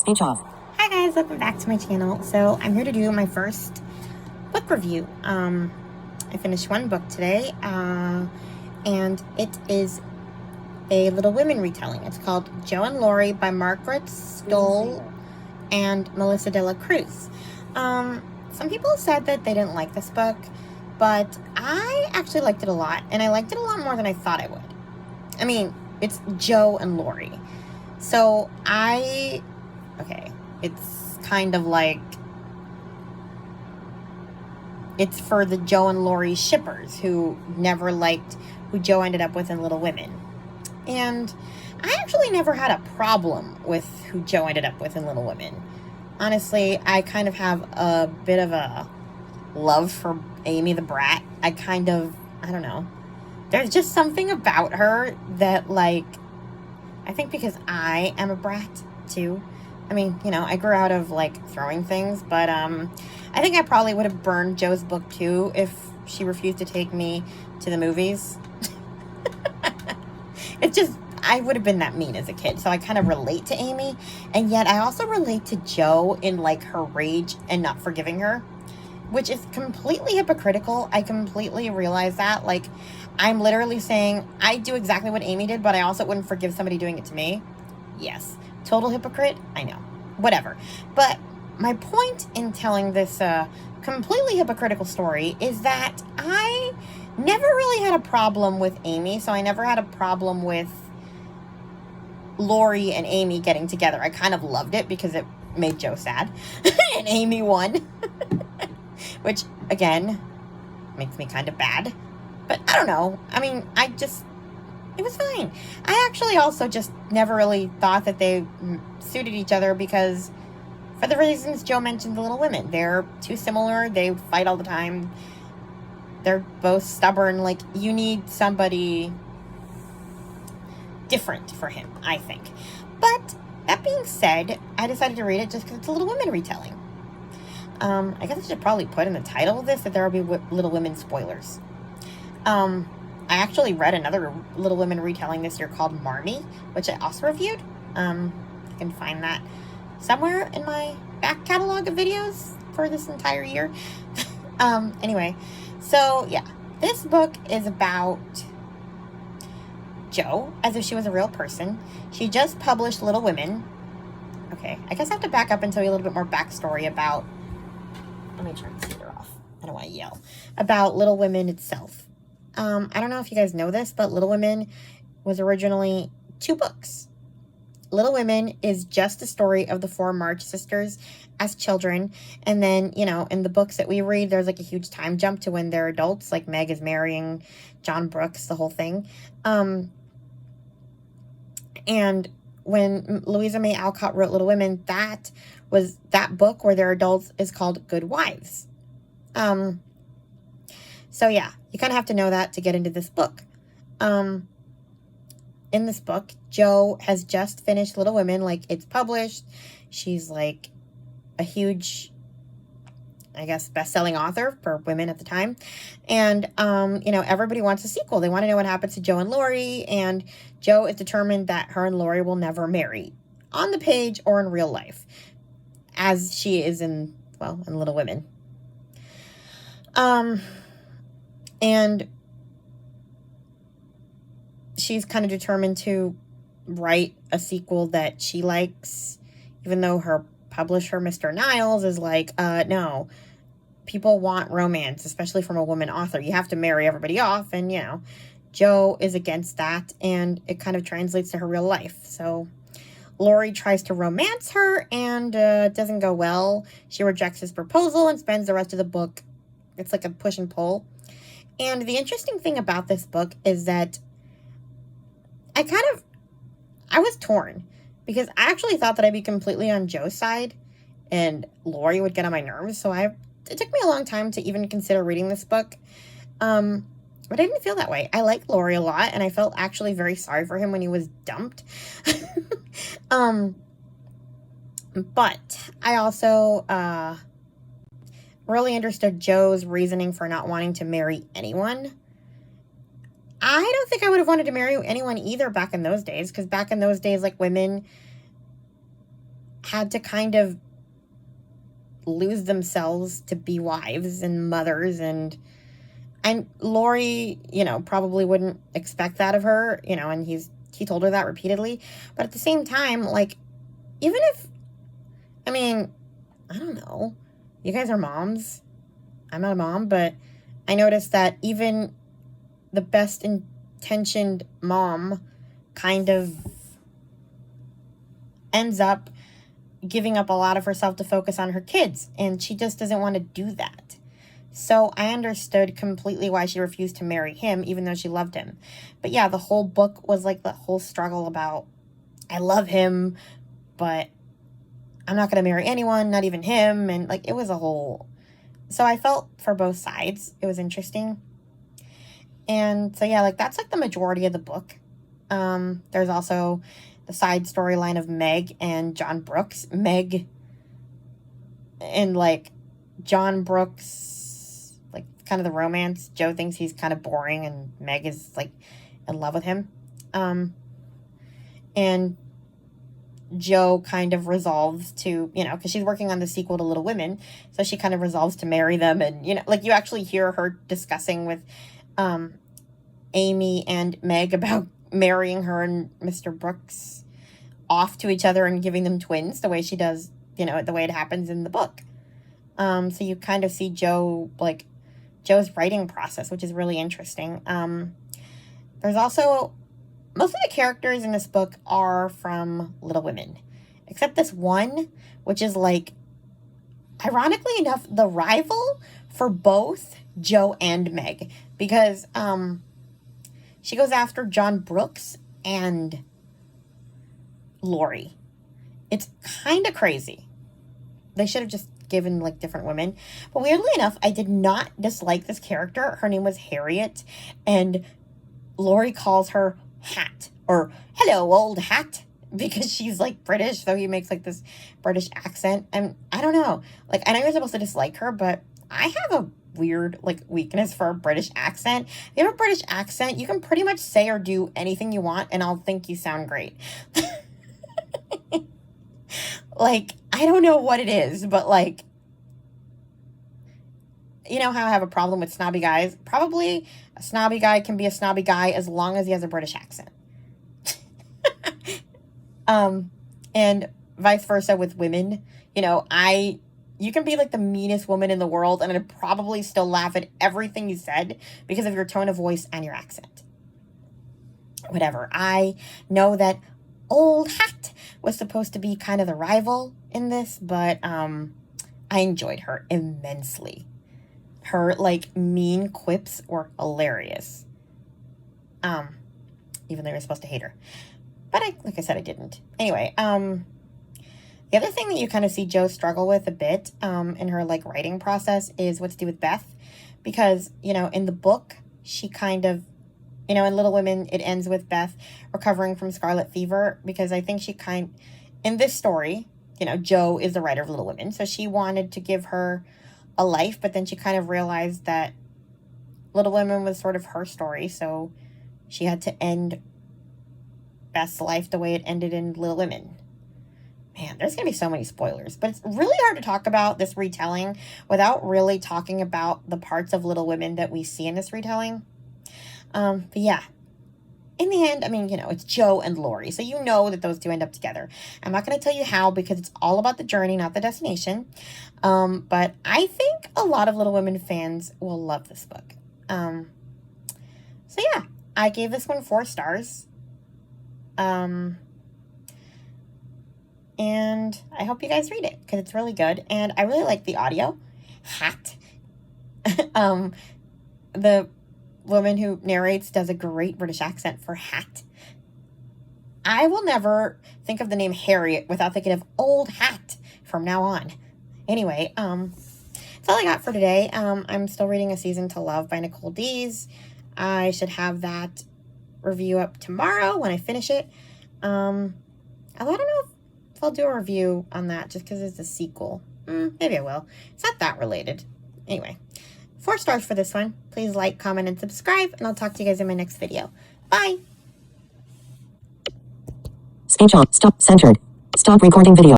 Speech off. Hi guys, welcome back to my channel. So I'm here to do my first book review. I finished one book today, and it is a Little Women retelling. It's called Jo and Laurie by Margaret Stoll and Melissa de la Cruz. Some people said that they didn't like this book, but I actually liked it a lot, and I liked it a lot more than I thought I would. I mean, it's Jo and Laurie. So it's kind of like, it's for the Jo and Laurie shippers who never liked who Jo ended up with in Little Women. And I actually never had a problem with who Jo ended up with in Little Women. Honestly, I kind of have a bit of a love for Amy the brat. I don't know. There's just something about her that, like, I think because I am a brat too. I mean, I grew out of, like, throwing things, but I think I probably would have burned Jo's book too if she refused to take me to the movies. It's just, I would have been that mean as a kid, so I kind of relate to Amy, and yet I also relate to Jo in, like, her rage and not forgiving her, which is completely hypocritical. I completely realize that. Like, I'm literally saying I do exactly what Amy did, but I also wouldn't forgive somebody doing it to me. Yes. Total hypocrite? I know. Whatever. But my point in telling this completely hypocritical story is that I never really had a problem with Amy, so I never had a problem with Laurie and Amy getting together. I kind of loved it because it made Jo sad. And Amy won. Which, again, makes me kind of bad. But I don't know. I mean, it was fine. I actually also just never really thought that they suited each other because, for the reasons Jo mentioned, the Little Women. They're too similar. They fight all the time. They're both stubborn. Like, you need somebody different for him, I think. But that being said, I decided to read it just because it's a Little Women retelling. I guess I should probably put in the title of this that there will be Little Women spoilers. I actually read another Little Women retelling this year called Marmee, which I also reviewed. You can find that somewhere in my back catalog of videos for this entire year. Anyway, so yeah, this book is about Jo as if she was a real person. She just published Little Women. Okay, I guess I have to back up and tell you a little bit more backstory about, let me turn the speaker off. I don't want to yell. About Little Women itself. I don't know if you guys know this, but Little Women was originally 2 books. Little Women is just the story of the 4 March sisters as children. And then, in the books that we read, there's like a huge time jump to when they're adults. Like Meg is marrying John Brooks, the whole thing. And when Louisa May Alcott wrote Little Women, that book where they're adults is called Good Wives. So yeah, you kind of have to know that to get into this book. In this book, Jo has just finished Little Women, like, it's published. She's like a huge, I guess, best-selling author for women at the time. And, everybody wants a sequel. They want to know what happens to Jo and Laurie, and Jo is determined that her and Laurie will never marry, on the page or in real life, as she is in Little Women. And she's kind of determined to write a sequel that she likes, even though her publisher, Mr. Niles, is like, no, people want romance, especially from a woman author. You have to marry everybody off, and, Jo is against that, and it kind of translates to her real life. So Laurie tries to romance her, and it doesn't go well. She rejects his proposal and spends the rest of the book, it's like a push and pull. And the interesting thing about this book is that I was torn, because I actually thought that I'd be completely on Jo's side and Laurie would get on my nerves. So it took me a long time to even consider reading this book. But I didn't feel that way. I like Laurie a lot, and I felt actually very sorry for him when he was dumped. But I also really understood Jo's reasoning for not wanting to marry anyone. I don't think I would have wanted to marry anyone either back in those days, because back in those days, like, women had to kind of lose themselves to be wives and mothers, and Laurie, probably wouldn't expect that of her, and he told her that repeatedly. But at the same time, like, even if, I don't know, you guys are moms. I'm not a mom, but I noticed that even the best intentioned mom kind of ends up giving up a lot of herself to focus on her kids, and she just doesn't want to do that. So I understood completely why she refused to marry him, even though she loved him. But yeah, the whole book was like the whole struggle about, I love him, but I'm not going to marry anyone, not even him. And like, it was a whole, so I felt for both sides. It was interesting. And so yeah, like, that's like the majority of the book. There's also the side storyline of Meg and John Brooks. Meg and like John Brooks, like kind of the romance. Jo thinks he's kind of boring and Meg is like in love with him. And Jo kind of resolves to, because she's working on the sequel to Little Women, so she kind of resolves to marry them. And, like, you actually hear her discussing with Amy and Meg about marrying her and Mr. Brooks off to each other and giving them twins the way she does, the way it happens in the book. So you kind of see Jo's writing process, which is really interesting. There's also, most of the characters in this book are from Little Women, except this one, which is like, ironically enough, the rival for both Jo and Meg, because she goes after John Brooks and Laurie. It's kind of crazy. They should have just given like different women. But weirdly enough, I did not dislike this character. Her name was Harriet, and Laurie calls her Hat, or hello old hat, because she's like British, so he makes like this British accent. And I don't know, like, I know you're supposed to dislike her, but I have a weird like weakness for a British accent. If you have a British accent, you can pretty much say or do anything you want and I'll think you sound great. Like, I don't know what it is, but like, you know how I have a problem with snobby guys? Probably a snobby guy can be a snobby guy as long as he has a British accent. And vice versa with women. You can be like the meanest woman in the world and I'd probably still laugh at everything you said because of your tone of voice and your accent. Whatever. I know that old hat was supposed to be kind of the rival in this, but I enjoyed her immensely. Her like mean quips were hilarious. Even though you're supposed to hate her. But like I said, I didn't. Anyway, the other thing that you kind of see Jo struggle with a bit in her like writing process is what to do with Beth. Because, in the book, she kind of, in Little Women, it ends with Beth recovering from scarlet fever. Because I think in this story, Jo is the writer of Little Women. So she wanted to give her a life, but then she kind of realized that Little Women was sort of her story. So she had to end Beth's life the way it ended in Little Women. Man, there's going to be so many spoilers, but it's really hard to talk about this retelling without really talking about the parts of Little Women that we see in this retelling. But yeah, in the end, it's Jo and Laurie, so you know that those two end up together. I'm not going to tell you how because it's all about the journey, not the destination. But I think a lot of Little Women fans will love this book. So yeah, I gave this one 4 stars. And I hope you guys read it because it's really good. And I really like the audio. Hat. The woman who narrates does a great British accent for Hat. I will never think of the name Harriet without thinking of old hat from now on. Anyway, that's all I got for today. I'm still reading A Season to Love by Nicole Dees. I should have that review up tomorrow when I finish it. I don't know if I'll do a review on that just because it's a sequel. Maybe I will. It's not that related. Anyway, 4 stars for this one. Please like, comment, and subscribe, and I'll talk to you guys in my next video. Bye! Speech on. Stop. Centered. Stop recording video.